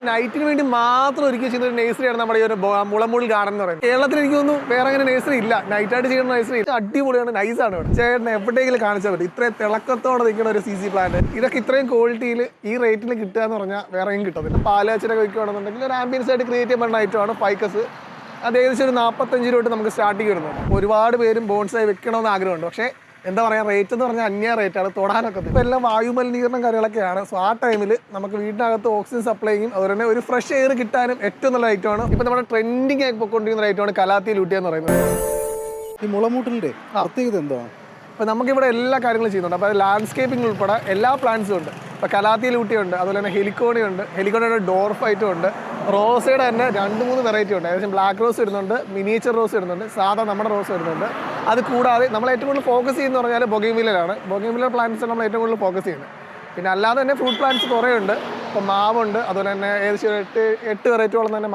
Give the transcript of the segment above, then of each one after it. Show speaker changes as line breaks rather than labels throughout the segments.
നൈറ്റിന് വേണ്ടി മാത്രം ഒരുക്കി ചെയ്യുന്ന ഒരു നേഴ്സറിയാണ് നമ്മുടെ ഈ ഒരു മുളമൂൽ ഗാർഡൻ എന്ന് പറയുന്നത്. കേരളത്തിൽ എനിക്ക് തോന്നുന്നു വേറെ അങ്ങനെ നേഴ്സറി ഇല്ല, നൈറ്റായിട്ട് ചെയ്യുന്ന നേഴ്സറി അടിപൊളിയാണ്, നൈസാണ്. ഇവിടെ ചേട്ടൻ എവിടെയെങ്കിലും കാണിച്ചാൽ പറ്റും ഇത്രയും തിളക്കത്തോടെ നിൽക്കുന്ന ഒരു CC പ്ലാന്റ്. ഇതൊക്കെ ഇത്രയും ക്വാളിറ്റിയിൽ ഈ റേറ്റിൽ കിട്ടുക എന്ന് പറഞ്ഞാൽ വേറെ എങ്കിലും കിട്ടത്തില്ല. പാലാച്ചിനൊക്കെ വയ്ക്കുകയാണെന്നുണ്ടെങ്കിൽ ഒരു ആംബിയൻസ് ആയിട്ട് ക്രിയേറ്റ് ചെയ്യാൻ പറ്റുന്ന ഐറ്റമാണ് ഫൈക്കസ്. അത് ഏകദേശം ഒരു 45 രൂപ നമുക്ക് സ്റ്റാർട്ടിങ് വരുന്നുണ്ട്. ഒരുപാട് പേരും ബോൺസായി വെക്കണമെന്ന് ആഗ്രഹമുണ്ട്, പക്ഷേ എന്താ പറയുക, റേറ്റ് എന്ന് പറഞ്ഞാൽ അന്യ റേറ്റാണ്, തൊടാനൊക്കെ. ഇപ്പോൾ എല്ലാം വായുമലിനീകരണം കാര്യങ്ങളൊക്കെയാണ്. സോ ആ ടൈമിൽ നമുക്ക് വീടിനകത്ത് ഓക്സിജൻ സപ്ലൈയും അതുപോലെ തന്നെ ഒരു ഫ്രഷ് എയർ കിട്ടാനും ഏറ്റവും നല്ല ഐറ്റമാണ്. ഇപ്പോൾ നമ്മുടെ ട്രെൻഡിങ് ആയി പോയിക്കൊണ്ടിരിക്കുന്ന ഐറ്റമാണ് കലാത്തി ലൂട്ടി എന്ന് പറയുന്നത്.
ഈ മുളമൂട്ടിൻ്റെ പ്രത്യേകത എന്താണ്?
അപ്പോൾ നമുക്കിവിടെ എല്ലാ കാര്യങ്ങളും ചെയ്യുന്നുണ്ട്. അപ്പോൾ ലാൻഡ്സ്കേപ്പിംഗ് ഉൾപ്പെടെ എല്ലാ പ്ലാന്റ്സും ഉണ്ട്. ഇപ്പോൾ കലാത്തി ലൂട്ടിയുണ്ട്, അതുപോലെ തന്നെ ഹെലിക്കോണി ഉണ്ട്, ഹെലിക്കോണിയുടെ ഡോർഫ് ഐറ്റം ഉണ്ട്. റോസയുടെ തന്നെ 2-3 വെറൈറ്റി ഉണ്ട്. ഏകദേശം ബ്ലാക്ക് റോസ് വരുന്നുണ്ട്, മിനിയേച്ചർ റോസ് വരുന്നുണ്ട്, സാധാ നമ്മുടെ റോസ് വരുന്നുണ്ട്. അത് കൂടാതെ നമ്മൾ ഏറ്റവും കൂടുതൽ ഫോക്കസ് ചെയ്യുന്ന പറഞ്ഞാൽ ബൊഗെയ്ൻവില്ലയിലാണ്. ബൊഗെയ്ൻവില്ല പ്ലാന്റ്സ് നമ്മൾ ഏറ്റവും കൂടുതൽ ഫോക്കസ് ചെയ്യുന്നത്. പിന്നെ അല്ലാതെ തന്നെ ഫ്രൂട്ട് പ്ലാന്റ്സ് കുറേ ഉണ്ട്. ഇപ്പോൾ മാവുണ്ട്, അതുപോലെ തന്നെ ഏകദേശം 8 വെറൈറ്റിയോളം തന്നെ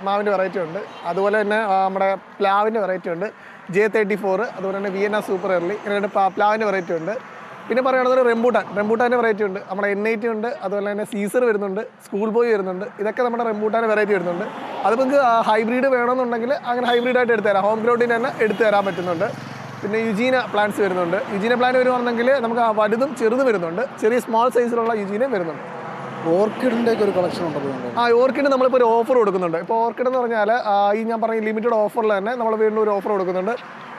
മാവിൻ്റെ വെറൈറ്റി ഉണ്ട്. അതുപോലെ തന്നെ നമ്മുടെ പ്ലാവിൻ്റെ വെറൈറ്റി ഉണ്ട്, J34, അതുപോലെ തന്നെ വിയന്ന സൂപ്പർ എർലി, ഇങ്ങനെ പ്ലാവിൻ്റെ വെറൈറ്റി ഉണ്ട്. പിന്നെ പറയുകയാണെങ്കിൽ റെംബൂട്ടാൻ്റെ വെറൈറ്റി ഉണ്ട്, നമ്മുടെ N80 ഉണ്ട്, അതുപോലെ തന്നെ സീസർ വരുന്നുണ്ട്, സ്കൂൾ ബോയ് വരുന്നുണ്ട്. ഇതൊക്കെ നമ്മുടെ റെംബൂട്ടാൻ്റെ വെറൈറ്റി വരുന്നുണ്ട്. അത് നിങ്ങൾക്ക് ഹൈബ്രിഡ് വേണമെന്നുണ്ടെങ്കിൽ അങ്ങനെ ഹൈബ്രിഡായിട്ട് എടുത്തു തരാം, ഹോം ഗ്രൗണ്ടിന് തന്നെ എടുത്തു തരാൻ പറ്റുന്നുണ്ട്. പിന്നെ യുജീന പ്ലാന്റ്സ് വരുന്നുണ്ട്. യുജീന പ്ലാന്റ് വരുവാണെങ്കിൽ നമുക്ക് വലുതും ചെറുതും വരുന്നുണ്ട്, ചെറിയ സ്മോൾ സൈസിലുള്ള യുജീനയും വരുന്നുണ്ട്.
ഓർക്കിഡിൻ്റെ ഒക്കെ ഒരു കളക്ഷൻ ഉണ്ടല്ലോ.
ഓർക്കിഡ് നമ്മളിപ്പോൾ ഒരു ഓഫർ കൊടുക്കുന്നുണ്ട്. ഇപ്പോൾ ഓർക്കിഡ് എന്ന് പറഞ്ഞാൽ ഈ ഞാൻ പറഞ്ഞ ലിമിറ്റഡ് ഓഫറിൽ തന്നെ നമ്മൾ വീണ്ടും ഒരു ഓഫർ കൊടുക്കുന്നുണ്ട്.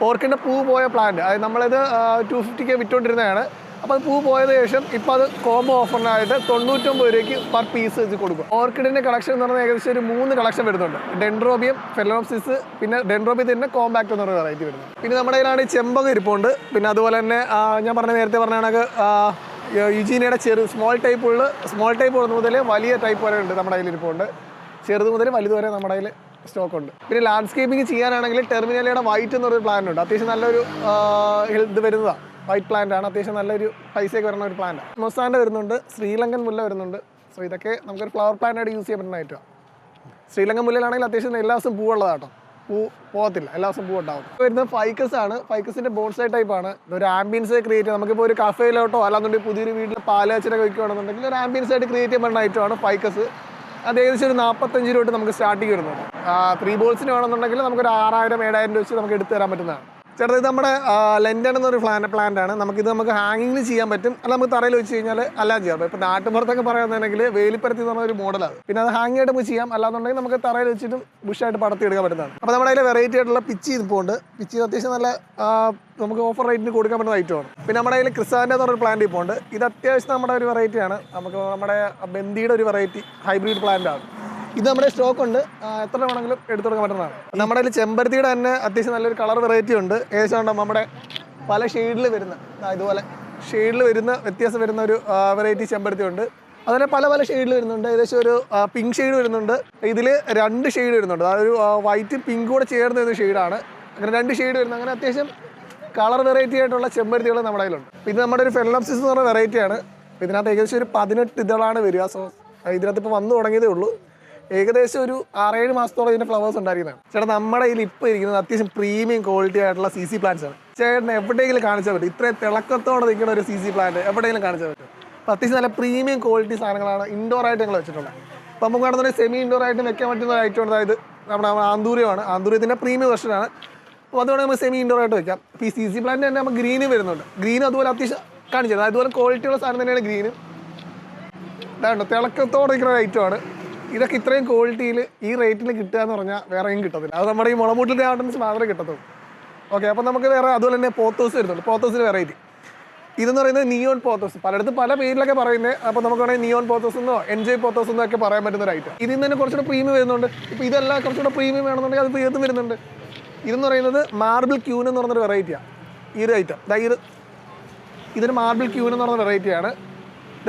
ഓർക്കിഡിൻ്റെ പൂ പോയ പ്ലാന്റ്, അതായത് നമ്മളിത് 250K വിറ്റുകൊണ്ടിരുന്നതാണ്. അപ്പോൾ അത് പൂ പോയതിനു ശേഷം ഇപ്പോൾ അത് കോംബോ ഓഫറിനായിട്ട് 99 രൂപയ്ക്ക് പെർ പീസ് വെച്ച് കൊടുക്കും. ഓർക്കിഡിൻ്റെ കളക്ഷൻ എന്ന് പറഞ്ഞാൽ ഏകദേശം ഒരു 3 കളക്ഷൻ വരുന്നുണ്ട്. ഡെൻഡ്രോബിയം, ഫെലനോപ്സിസ്, പിന്നെ ഡെൻഡ്രോബിയം തന്നെ കോമ്പാക്ട് എന്ന് പറഞ്ഞ വെറൈറ്റി വരുന്നത്. പിന്നെ നമ്മുടെ കയ്യിലാണ് ചെമ്പകം ഇരിപ്പുണ്ട്. പിന്നെ അതുപോലെ തന്നെ ഞാൻ നേരത്തെ പറഞ്ഞ കണക്ക് യുജീനയുടെ സ്മോൾ ടൈപ്പ് മുതൽ വലിയ ടൈപ്പ് വരെ ഉണ്ട് നമ്മുടെ കയ്യിൽ ഇരിപ്പുണ്ട്. ചെറുത് മുതൽ വലുത് വരെ നമ്മുടെ കയ്യിൽ സ്റ്റോക്ക് ഉണ്ട്. പിന്നെ ലാൻഡ്സ്കേപ്പിംഗ് ചെയ്യാനാണെങ്കിൽ ടെർമിനലയുടെ വൈറ്റ് എന്നൊരു പ്ലാന്റ് ഉണ്ട്. അത്യാവശ്യം നല്ലൊരു ഇത് വരുന്നതാണ്, വൈറ്റ് പ്ലാന്റ് ആണ്. അത്യാവശ്യം നല്ലൊരു പൈസയൊക്കെ വരുന്ന ഒരു പ്ലാന്റ്. മൊസാൻ്റെ വരുന്നുണ്ട്, ശ്രീലങ്കൻ മുല്ല വരുന്നുണ്ട്. സോ ഇതൊക്കെ നമുക്കൊരു ഫ്ലവർ പ്ലാന്റ് ആയിട്ട് യൂസ് ചെയ്യാൻ പറ്റുന്ന ഐറ്റമാണ്. ശ്രീലങ്കൻ മുല്ലയിലാണെങ്കിൽ അത്യാവശ്യം എല്ലാ ദിവസവും പൂവുള്ളതാട്ടോ, പൂ പോകത്തില്ല, എല്ലാ ദിവസവും പൂ ഉണ്ടാവും. വരുന്നത് ഫൈക്കസ് ആണ്. ഫൈക്കസിന്റെ ബോൺസായി ടൈപ്പാണ്. ഒരു ആംബിയൻസ് ക്രിയേറ്റ് ചെയ്യാം. നമുക്കിപ്പോൾ ഒരു കഫേയിലോട്ടോ അല്ലാന്നുണ്ടെങ്കിൽ പുതിയൊരു വീട്ടിൽ പാലാച്ചിനൊക്കെ വയ്ക്കുകയാണെന്നുണ്ടെങ്കിൽ ഒരു ആംബിയൻസ് ആയിട്ട് ക്രിയേറ്റ് ചെയ്യാൻ പറ്റുന്ന ഐറ്റമാണ് ഫൈക്കസ്. അത് ഏകദേശം ഒരു 45 രൂപ നമുക്ക് സ്റ്റാർട്ടിങ് വരുന്നുണ്ട്. 3 ബോൾസിന് വേണമെന്നുണ്ടെങ്കിൽ നമുക്കൊരു 6000-7000 രൂപ വെച്ച് നമുക്ക് എടുത്തു തരാൻ പറ്റുന്നതാണ്. ചേട്ടാ, ഇത് നമ്മുടെ ലെൻഡൻ എന്നൊരു പ്ലാന്റ് ആണ്. നമുക്ക് ഹാങ്ങിങ്ങിൽ ചെയ്യാൻ പറ്റും, അല്ല നമുക്ക് തറയിൽ വെച്ച് കഴിഞ്ഞാൽ എല്ലാം ചെയ്യാം. ഇപ്പോൾ നാട്ടുപുറത്തൊക്കെ പറയുകയാണെന്നുണ്ടെങ്കിൽ വേലിപ്പരത്തി എന്ന് പറഞ്ഞ ഒരു മോഡലാണ്. പിന്നെ അത് ഹാങ് ആയിട്ട് നമുക്ക് ചെയ്യാം, അല്ലാന്നുണ്ടെങ്കിൽ നമുക്ക് തറയിൽ വെച്ചിട്ടും ബുഷായിട്ട് പടർത്തി എടുക്കാൻ പറ്റുന്നതാണ്. അപ്പോൾ നമ്മുടെ അതിൽ വെറൈറ്റി ആയിട്ടുള്ള പിച്ചി ഇപ്പോൾ പിച്ചി അത്യാവശ്യം നല്ല നമുക്ക് ഓഫർ റേറ്റിന് കൊടുക്കാൻ പറ്റുന്ന ഐറ്റമാണ്. പിന്നെ നമ്മുടെ കയ്യിൽ ക്രിസാൻ്റെ എന്ന് പറഞ്ഞൊരു പ്ലാന്റ് ഇപ്പോൾ ഉണ്ട്. ഇത് അത്യാവശ്യം നമ്മുടെ ഒരു വെറൈറ്റിയാണ്. നമുക്ക് നമ്മുടെ ബന്ദിയുടെ ഒരു വെറൈറ്റി ഹൈബ്രിഡ് പ്ലാന്റ് ആണ്. ഇത് നമ്മുടെ സ്റ്റോക്ക് ഉണ്ട്, എത്ര വേണമെങ്കിലും എടുത്തു കൊടുക്കാൻ പറ്റുന്നതാണ്. നമ്മുടെ കയ്യിൽ ചെമ്പരത്തിയുടെ തന്നെ അത്യാവശ്യം നല്ലൊരു കളർ വെറൈറ്റി ഉണ്ട്. ഏകദേശം ഉണ്ടാകും നമ്മുടെ പല ഷെയ്ഡിൽ വരുന്ന, ഇതുപോലെ ഷെയ്ഡിൽ വരുന്ന വ്യത്യാസം വരുന്ന ഒരു വെറൈറ്റി ചെമ്പരത്തി ഉണ്ട്. അതുപോലെ പല ഷെയ്ഡിൽ വരുന്നുണ്ട്. ഏകദേശം ഒരു പിങ്ക് ഷെയ്ഡ് വരുന്നുണ്ട്. ഇതിൽ 2 ഷെയ്ഡ് വരുന്നുണ്ട്. അതൊരു വൈറ്റ് പിങ്ക് കൂടെ ചേർന്ന ഒരു ഷെയ്ഡാണ്. അങ്ങനെ 2 ഷെയ്ഡ് വരുന്നത്. അങ്ങനെ അത്യാവശ്യം കളർ വെറൈറ്റി ആയിട്ടുള്ള ചെമ്പരത്തികൾ നമ്മുടെ കയ്യിലുണ്ട്. ഇത് നമ്മുടെ ഒരു ഫെലനോപ്സിസ് എന്ന് പറഞ്ഞ വെറൈറ്റിയാണ്. ഇതിനകത്ത് ഏകദേശം ഒരു 18 ഇതളാണ് വരിക. സോ ഇതിനകത്ത് ഇപ്പോൾ വന്നു തുടങ്ങിയതേ ഉള്ളൂ. ഏകദേശം ഒരു 6-7 മാസത്തോളം ഇതിൻ്റെ ഫ്ലവേഴ്സ് ഉണ്ടായിരിക്കുന്നതാണ്. ചേട്ടാ, നമ്മുടെ കയ്യിൽ ഇപ്പോൾ ഇരിക്കുന്നത് അത്യാവശ്യം പ്രീമിയം ക്വാളിറ്റി ആയിട്ടുള്ള CC പ്ലാന്റ്സ് ആണ്. ചേട്ടന് എവിടെയെങ്കിലും കാണിച്ചാൽ പറ്റും ഇത്രയും തിളക്കത്തോടെ നിൽക്കുന്ന ഒരു CC പ്ലാന്റ് എവിടെയെങ്കിലും കാണിച്ചാൽ പറ്റും. അപ്പോൾ അത്യാവശ്യം നല്ല പ്രീമിയം ക്വാളിറ്റി സാധനങ്ങളാണ് ഇൻഡോർ ആയിട്ട് ഞങ്ങൾ വെച്ചിട്ടുള്ളത്. അപ്പോൾ നമുക്ക് കാണുന്ന സെമി ഇൻഡോർ ആയിട്ട് വെക്കാൻ പറ്റുന്ന ഐറ്റം ഉണ്ട്. അതായത് നമ്മുടെ ആന്തൂര്യമാണ്. ആന്തൂര്യത്തിൻ്റെ പ്രീമിയം വെർഷനാണ്. അപ്പോൾ അതുകൊണ്ട് നമുക്ക് സെമി ഇൻഡോർ ആയിട്ട് വെക്കാം. ഇപ്പോൾ ഈ CC പ്ലാന്റ് തന്നെ നമുക്ക് ഗ്രീനും വരുന്നുണ്ട്. ഗ്രീനും അതുപോലെ അത്യാവശ്യം കാണിച്ചത് അതുപോലെ ക്വാളിറ്റിയുള്ള സാധനം തന്നെയാണ് ഗ്രീനും. അതായത് തിളക്കത്തോടെ നിൽക്കുന്ന ഒരു ഐറ്റമാണ്. ഇതൊക്കെ ഇത്രയും ക്വാളിറ്റിയിൽ ഈ റേറ്റിൽ കിട്ടുക എന്ന് പറഞ്ഞാൽ വേറെ എങ്കിലും കിട്ടത്തില്ല. അത് നമ്മുടെ ഈ മുളമൂട്ടിൽ ഗാർഡൻസ് മാത്രമേ കിട്ടത്തുള്ളൂ. ഓക്കെ, അപ്പോൾ നമുക്ക് വേറെ അതുപോലെ തന്നെ പോത്തോസ് വരുന്നുണ്ട്. പോത്തോസിന് വെറൈറ്റി ഇതെന്ന് പറയുന്നത് നിയോൺ പോത്തോസ്. പലയിടത്തും പല പേരിലൊക്കെ പറയുന്നത്. അപ്പോൾ നമുക്ക് വേണമെങ്കിൽ നിയോൺ പോത്തോസ് എന്നോ എൻജോയ് പോത്തോസ് എന്നോ ഒക്കെ പറയാൻ പറ്റുന്ന ഒരു ഐറ്റം. ഇതിൽ നിന്ന് തന്നെ കുറച്ചുകൂടെ പ്രീമിയം വരുന്നുണ്ട്. ഇപ്പോൾ ഇതെല്ലാം കുറച്ചുകൂടെ പ്രീമിയം വേണമെന്നുണ്ടെങ്കിൽ അത് ഇതും വരുന്നുണ്ട്. ഇതെന്ന് പറയുന്നത് മാർബിൾ ക്യൂൻ എന്ന് പറഞ്ഞൊരു വെറൈറ്റിയാണ് ഈ ഒരു ഐറ്റം. ഇതൊരു മാർബിൾ ക്യൂൻ എന്ന് പറഞ്ഞ വെറൈറ്റിയാണ്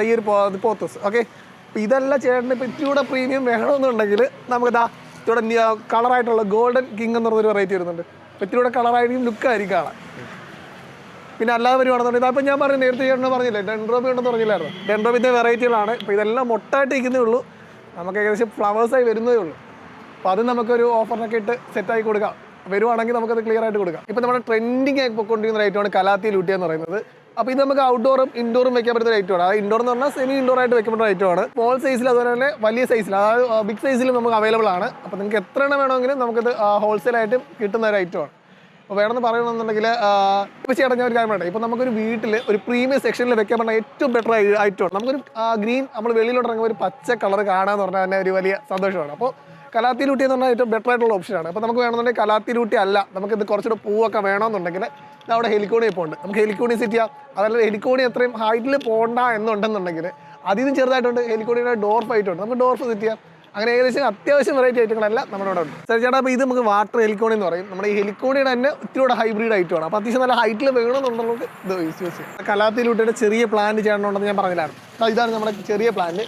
ഈ ഒരു പോത്തോസ്. ഓക്കെ, അപ്പോൾ ഇതെല്ലാം ചേട്ടന് ഇപ്പോൾ ഇത്തിരിയൂടെ പ്രീമിയം വേണമെന്നുണ്ടെങ്കിൽ നമുക്ക് ഇവിടെ കളറായിട്ടുള്ള ഗോൾഡൻ കിങ് എന്ന് പറഞ്ഞൊരു വെറൈറ്റി വരുന്നുണ്ട്. അപ്പോൾ ഇത്തിരിയൂടെ കളറായിരിക്കും, ലുക്കായിരിക്കും കാണാൻ. പിന്നെ അല്ലാതെ വരുവാണെന്നുണ്ടെങ്കിൽ അപ്പോൾ ഞാൻ പറഞ്ഞു നേരത്തെ ചേട്ടനെ പറഞ്ഞില്ലേ ഡെൻഡ്രോബി ഉണ്ടെന്ന് പറഞ്ഞില്ലായിരുന്നു. ഡെൻഡ്രോബിൻ്റെ വെറൈറ്റികളാണ്. ഇപ്പോൾ ഇതെല്ലാം മൊട്ടായിട്ട് ഇരിക്കുന്നേ ഉള്ളൂ. നമുക്ക് ഏകദേശം ഫ്ലവേഴ്സായി വരുന്നതേ ഉള്ളൂ. അപ്പോൾ അത് നമുക്കൊരു ഓഫറിനൊക്കെ ഇട്ട് സെറ്റായി കൊടുക്കാം. വരുവാണെങ്കിൽ നമുക്കത് ക്ലിയർ ആയിട്ട് കൊടുക്കാം. ഇപ്പോൾ നമ്മുടെ ട്രെൻഡിങ് ആയി പോയിക്കൊണ്ടിരിക്കുന്ന ഐറ്റമാണ് കലാത്തി ലൂട്ടി എന്ന് പറയുന്നത്. അപ്പോൾ ഇത് നമുക്ക് ഔട്ട്ഡോറും ഇൻഡോറും വെക്കാൻ പറ്റുന്ന ഐറ്റമാണ്. അതായത് ഇൻഡോർ എന്ന് പറഞ്ഞാൽ സെമി ഇൻഡോർ ആയിട്ട് വെക്കാൻ പറ്റുന്ന ഐറ്റമാണ്. സ്മോൾ സൈസിൽ അതുപോലെ തന്നെ വലിയ സൈസിൽ, അതായത് ബിഗ് സൈസിലും നമുക്ക് അവൈലബിൾ ആണ്. അപ്പോൾ നിങ്ങൾക്ക് എത്ര എണ്ണം വേണമെങ്കിലും നമുക്കിത് ഹോൾസെയിലായിട്ടും കിട്ടുന്ന ഒരു ഐറ്റമാണ്. അപ്പോൾ വേണമെന്ന് പറയണമെന്നുണ്ടെങ്കിൽ ഇപ്പോൾ ചേട്ടാ ഞാൻ ഒരു കാര്യം പറയട്ടെ, ഇപ്പോൾ നമുക്കൊരു വീട്ടിൽ ഒരു പ്രീമിയം സെക്ഷനിൽ വെക്കാൻ പറ്റുന്ന ഏറ്റവും ബെറ്റർ ഐറ്റമാണ്. നമുക്കൊരു ഗ്രീൻ നമ്മൾ വെളിയിലോട്ട് ഇറങ്ങുമ്പോൾ ഒരു പച്ച കളർ കാണാമെന്ന് പറഞ്ഞാൽ തന്നെ ഒരു വലിയ സന്തോഷമാണ്. അപ്പോൾ കലാത്തിലൂട്ടി എന്ന് പറഞ്ഞാൽ ഏറ്റവും ബെറ്റർ ആയിട്ടുള്ള ഓപ്ഷനാണ്. അപ്പോൾ നമുക്ക് വേണമെന്നുണ്ടെങ്കിൽ കലാത്തിലൂട്ടി അല്ല, നമുക്കിത് കുറച്ചുകൂടെ പൂവൊക്കെ വേണമെന്നുണ്ടെങ്കിൽ അവിടെ ഹെലിക്കോണി ഇപ്പോൾ ഉണ്ട്, നമുക്ക് ഹെലിക്കോണി സെറ്റ് ചെയ്യാം. അതല്ല ഹെലിക്കോണി എത്രയും ഹൈറ്റിൽ പോകണ്ട എന്നുണ്ടെന്നുണ്ടെങ്കിൽ അതിൽ നിന്ന് ചെറുതായിട്ടുണ്ട് ഹെലിക്കോണിയുടെ ഡോർഫ് ആയിട്ടുണ്ട്, നമുക്ക് ഡോർഫ് സെറ്റ് ചെയ്യാം. അങ്ങനെ ഏകദേശം അത്യാവശ്യം വെറൈറ്റി ഐറ്റങ്ങളെല്ലാം നമ്മുടെ ഇവിടെ ഉണ്ട്. ചേട്ടാ അപ്പോൾ ഇത് നമുക്ക് വാട്ടർ ഹെലിക്കോണി എന്ന് പറയും. നമ്മുടെ ഈ ഹെലിക്കോണിയുടെ തന്നെ ഒത്തിരി ഹൈബ്രിഡ് ഐറ്റമാണ്. അപ്പോൾ അത്യാവശ്യം നല്ല ഹൈറ്റിൽ വേണമെന്നുള്ളത് ഇത് യൂസ് ചെയ്യാം. കലാത്തിലൂട്ടിയുടെ ചെറിയ പ്ലാന്റ് ചെയ്യണമെന്നുണ്ടെന്ന് ഞാൻ പറഞ്ഞില്ലായിരുന്നു. ഇതാണ് നമ്മുടെ ചെറിയ പ്ലാന്റ്,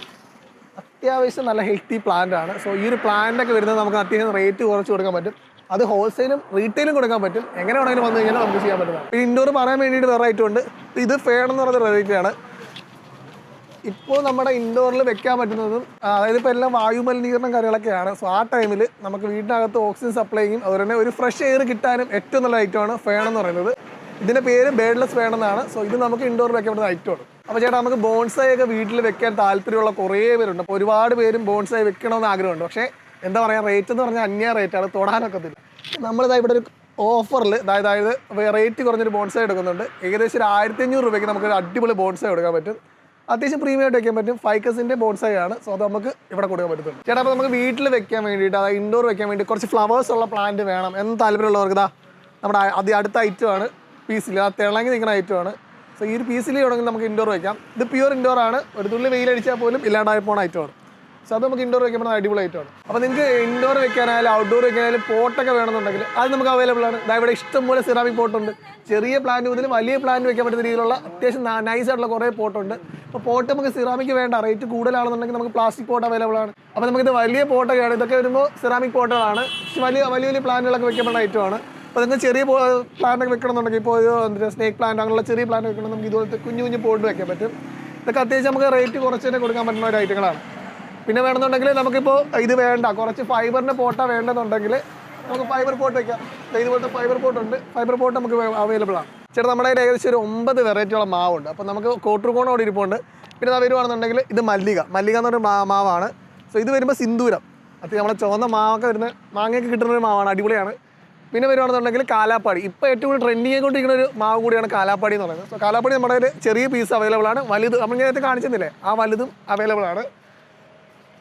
അത്യാവശ്യം നല്ല ഹെൽത്തി പ്ലാന്റ് ആണ്. സോ ഈ ഒരു പ്ലാന്റൊക്കെ വരുന്നത് നമുക്ക് അത്യാവശ്യം റേറ്റ് കുറച്ച് കൊടുക്കാൻ പറ്റും. അത് ഹോൾസെയിലും റീറ്റെയിലും കൊടുക്കാൻ പറ്റും. എങ്ങനെ വേണമെങ്കിലും വന്നു കഴിഞ്ഞാൽ നമുക്ക് ചെയ്യാൻ പറ്റുന്നത്. പിന്നെ ഇൻഡോർ പറയാൻ വേണ്ടിയിട്ട് വേറെ ഐറ്റം ഉണ്ട്. ഇത് ഫേൺ എന്ന് പറയുന്ന വെറൈറ്റിയാണ്. ഇപ്പോൾ നമ്മുടെ ഇൻഡോറിൽ വെക്കാൻ പറ്റുന്നതും അതായത് ഇപ്പോൾ എല്ലാം വായുമലിനീകരണം കാര്യങ്ങളൊക്കെയാണ്. സോ ആ ടൈമിൽ നമുക്ക് വീടിനകത്ത് ഓക്സിജൻ സപ്ലൈയും അതുപോലെ തന്നെ ഒരു ഫ്രഷ് എയർ കിട്ടാനും ഏറ്റവും നല്ല ഐറ്റമാണ് ഫേൺ എന്ന് പറയുന്നത്. ഇതിൻ്റെ പേര് ബേഡ്ലെസ് ഫേൺ എന്നാണ്. സോ ഇത് നമുക്ക് ഇൻഡോറിൽ വെക്കാൻ പറ്റുന്ന ഐറ്റമാണ്. അപ്പോൾ ചേട്ടാ നമുക്ക് ബോൺസായി ഒക്കെ വീട്ടിൽ വെക്കാൻ താല്പര്യമുള്ള കുറേ പേരുണ്ട്. അപ്പോൾ ഒരുപാട് പേരും ബോൺസായി വെക്കണമെന്ന് ആഗ്രഹമുണ്ട്. പക്ഷേ എന്താ പറയുക, റേറ്റ് എന്ന് പറഞ്ഞാൽ അന്യ റേറ്റാണ്, തൊടാനൊക്കത്തില്ല. നമ്മളിതാ ഇവിടെ ഒരു ഓഫറിൽ അതായത് റേറ്റ് കുറഞ്ഞൊരു ബോൺസായി എടുക്കുന്നുണ്ട്. ഏകദേശം ഒരു 1500 രൂപയ്ക്ക് നമുക്ക് അടിപൊളി ബോൺസായി കൊടുക്കാൻ പറ്റും. അത്യാവശ്യം പ്രീമിയം ആയിട്ട് വെക്കാൻ പറ്റും. ഫൈക്കസിൻ്റെ ബോൺസായി ആണ്. സോ അത് നമുക്ക് ഇവിടെ കൊടുക്കാൻ പറ്റുന്നുണ്ട്. ചേട്ടാ അപ്പോൾ നമുക്ക് വീട്ടിൽ വെക്കാൻ വേണ്ടിയിട്ട് അതായത് ഇൻഡോർ വെക്കാൻ വേണ്ടി കുറച്ച് ഫ്ലവേഴ്സ് ഉള്ള പ്ലാന്റ് വേണം എന്ന് താല്പര്യമുള്ളവർക്ക് ഇതാ നമ്മുടെ അടുത്ത ഐറ്റമാണ് പീസിൽ, ആ തിളങ്ങി നിൽക്കുന്ന ഐറ്റമാണ്. സോ ഈ ഒരു പീസിൽ വേണമെങ്കിൽ നമുക്ക് ഇൻഡോർ വെക്കാം. ഇത് പ്യൂർ ഇൻഡോർ ആണ്, ഒരു തുള്ളി വെയിലടിച്ചാൽ പോലും ഇല്ലാണ്ടായി പോകുന്ന ഐറ്റമാണ്. സോ അത് നമുക്ക് ഇൻഡോർ വെക്കാൻ പറ്റുന്ന അടിപൊളി ഐറ്റമാണ്. അപ്പോൾ നിങ്ങൾക്ക് ഇൻഡോർ വെക്കാനായാലും ഔട്ട്ഡോർ വെക്കാനായാലും പോട്ടൊക്കെ വേണമെന്നുണ്ടെങ്കിൽ അത് നമുക്ക് അവൈലബിൾ ആണ്. ഇവിടെ ഇഷ്ടംപോലെ സെറാമിക് പോട്ടുണ്ട്. ചെറിയ പ്ലാന്റ് മുതൽ വലിയ പ്ലാന്റ് വെക്കാൻ പറ്റുന്ന രീതിയിലുള്ള അത്യാവശ്യം നൈസായിട്ടുള്ള കുറേ പോട്ടുണ്ട്. അപ്പോൾ പോട്ട് നമുക്ക് സിറാമിക് വേണ്ട, റേറ്റ് കൂടുതലാണെന്നുണ്ടെങ്കിൽ നമുക്ക് പ്ലാസ്റ്റിക് പോട്ട് അവൈലബിൾ ആണ്. അപ്പോൾ നമുക്കിത് വലിയ പോട്ടൊക്കെയാണ്. ഇതൊക്കെ വരുമ്പോൾ സെറാമിക് പോട്ടുകളാണ്. വലിയ വലിയ പ്ലാന്റുകളൊക്കെ വെക്കാൻ പറ്റുന്ന ഐറ്റമാണ്. അപ്പോൾ നിങ്ങൾക്ക് ചെറിയ പ്ലാന്റൊക്കെ വെക്കണമെന്നുണ്ടെങ്കിൽ ഇപ്പോൾ സ്നേക്ക് പ്ലാന്റ് അങ്ങനെയുള്ള ചെറിയ പ്ലാന്റ് വെക്കണം, നമുക്ക് ഇതുപോലത്തെ കുഞ്ഞു കുഞ്ഞു പോട്ട് വെക്കാൻ പറ്റും. ഇതൊക്കെ അത്യാവശ്യം നമുക്ക് റേറ്റ് കുറച്ച് തന്നെ കൊടുക്കാൻ പറ്റുന്ന ഒരു ഐറ്റങ്ങളാണ്. പിന്നെ വേണമെന്നുണ്ടെങ്കിൽ നമുക്കിപ്പോൾ ഇത് വേണ്ട, കുറച്ച് ഫൈബറിൻ്റെ പോട്ടാ വേണ്ടെന്നുണ്ടെങ്കിൽ നമുക്ക് ഫൈബർ പോട്ട് വെക്കാം. ഇതുപോലത്തെ ഫൈബർ പോട്ടുണ്ട്. ഫൈബർ പോട്ട് നമുക്ക് അവൈലബിൾ ആണ്. ചേട്ടാ നമ്മുടെ കയ്യിൽ ഏകദേശം ഒരു 9 വെറൈറ്റിയുള്ള മാവുണ്ട്. അപ്പോൾ നമുക്ക് കോട്ടൂർക്കോണോട് ഇരിപ്പുണ്ട്. പിന്നെ അത് വരുവാണെന്നുണ്ടെങ്കിൽ ഇത് മല്ലിക എന്ന് പറഞ്ഞൊരു മാവാണ്. സോ ഇത് വരുമ്പോൾ സിന്ദൂരം, അത് നമ്മളെ ചുവന്ന മാവൊക്കെ വരുന്ന മാങ്ങയൊക്കെ കിട്ടുന്നൊരു മാവാണ്, അടിപൊളിയാണ്. പിന്നെ വരുവാണെന്നുണ്ടെങ്കിൽ കാലാപ്പാടി, ഇപ്പോൾ ഏറ്റവും കൂടുതൽ ട്രെൻഡിങ് ആയിക്കൊണ്ടിരിക്കുന്ന ഒരു മാവ് കൂടിയാണ് കാലാപ്പാടി എന്ന് പറയുന്നത്. സോ കാലാപ്പാടി നമ്മുടെ കയ്യിൽ ചെറിയ പീസ് അവൈലബിൾ ആണ്, വലുത് നമ്മൾ നേരത്തെ കാണിച്ചെന്നില്ലേ ആ വലുതും അവൈലബിൾ ആണ്.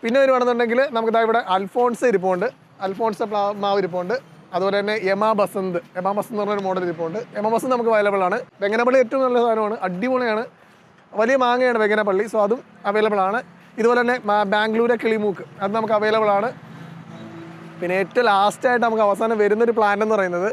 പിന്നെ വരുവാണെന്നുണ്ടെങ്കിൽ നമുക്കിതാ ഇവിടെ അൽഫോൺസ് ഇരിപ്പുണ്ട്, അൽഫോൺസ് മാവ് ഇരിപ്പുണ്ട്. അതുപോലെ തന്നെ യമാ ബസന്ത് എന്ന് പറഞ്ഞൊരു മോഡൽ ഇരിപ്പുണ്ട്. യമാ ബസന്ത് നമുക്ക് അവൈലബിൾ ആണ്. വെങ്ങനപ്പള്ളി ഏറ്റവും നല്ല സാധനമാണ്, അടിപൊളിയാണ്, വലിയ മാങ്ങയാണ് വെങ്ങനപ്പള്ളി. സോ അതും അവൈലബിൾ ആണ്. ഇതുപോലെ തന്നെ ബാംഗ്ലൂരെ കിളിമൂക്ക് അത് നമുക്ക് അവൈലബിൾ ആണ്. പിന്നെ ഏറ്റവും ലാസ്റ്റായിട്ട് നമുക്ക് അവസാനം വരുന്നൊരു പ്ലാന്റ് എന്ന് പറയുന്നത്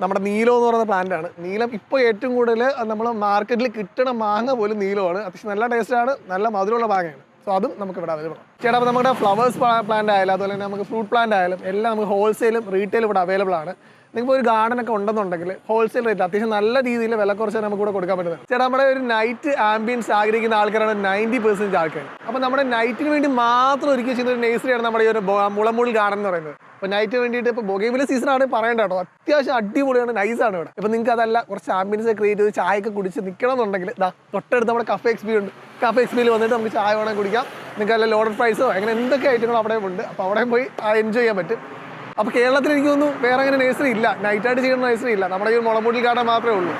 നമ്മുടെ നീലം എന്ന് പറയുന്ന പ്ലാന്റാണ്. നീലം ഇപ്പോൾ ഏറ്റവും കൂടുതൽ നമ്മൾ മാർക്കറ്റിൽ കിട്ടുന്ന മാങ്ങ പോലും നീലമാണ്. അത്യാവശ്യം നല്ല ടേസ്റ്റാണ്, നല്ല മധുരമുള്ള മാങ്ങയാണ്. സോ അതും നമുക്ക് ഇവിടെ അവൈലബിൾ ആണ്. ചേട്ടാ അപ്പോൾ നമ്മുടെ ഫ്ലവേഴ്സ് പ്ലാന്റ് ആയാലും അതുപോലെ തന്നെ നമുക്ക് ഫ്രൂട്ട് പ്ലാന്റ് ആയാലും എല്ലാം നമുക്ക് ഹോൾസെയിലും റീറ്റെയിലും ഇവിടെ അവൈലബിൾ ആണ്. നിങ്ങൾക്ക് ഒരു ഗാർഡനൊക്കെ ഉണ്ടെന്നുണ്ടെങ്കിൽ ഹോൾസെയിൽ റേറ്റ് അത്യാവശ്യം നല്ല രീതിയിൽ വില കുറച്ച് നമുക്ക് ഇവിടെ കൊടുക്കാൻ പറ്റുന്നത്. ചേട്ടാ നമ്മുടെ ഒരു നൈറ്റ് ആംബിയൻസ് ആഗ്രഹിക്കുന്ന ആൾക്കാരാണ് 90% ആൾക്കാർ. അപ്പോൾ നമ്മുടെ നൈറ്റിന് വേണ്ടി മാത്രം ഒരുക്കി ചെയ്യുന്ന ഒരു നേഴ്സറിയാണ് നമ്മുടെ ഈ ഒരു മുളമൂടിൽ ഗാർഡൻ എന്ന് പറയുന്നത്. അപ്പോൾ നൈറ്റിന് വേണ്ടിയിട്ട് ഇപ്പോൾ ബൊഗൈൻവില്ല സീസണാണ് പറയേണ്ട കേട്ടോ, അത്യാവശ്യം അടിപൊളിയാണ്, നൈസാണ് ഇവിടെ. ഇപ്പോൾ നിങ്ങൾക്ക് അതല്ല കുറച്ച് ആംബിയൻസ് ക്രിയേറ്റ് ചെയ്ത് ചായയൊക്കെ കുടിച്ച് നിൽക്കണം എന്നുണ്ടെങ്കിൽ തൊട്ടടുത്ത് നമ്മുടെ കഫേ എക്സ്പി ഉണ്ട്. കഫേ എക്സ്പിയിൽ വന്നിട്ട് നമുക്ക് ചായ വേണമെങ്കിൽ കുടിക്കാം. നിങ്ങൾക്ക് അല്ല ലോഡഡ് ഫ്രൈസോ അങ്ങനെ എന്തൊക്കെ ഐറ്റങ്ങളും അവിടെ ഉണ്ട്. അപ്പോൾ അവിടെ പോയി എൻജോയ് ചെയ്യാൻ പറ്റും. അപ്പോൾ കേരളത്തിൽ എനിക്ക് തോന്നുന്നു വേറെ അങ്ങനെ നേഴ്സറി ഇല്ല, നൈറ്റായിട്ട് ചെയ്യുന്ന നേഴ്സറി ഇല്ല, നമ്മുടെ ഈ മുളമൂടിൽ ഗാർഡൻ മാത്രമേ ഉള്ളൂ.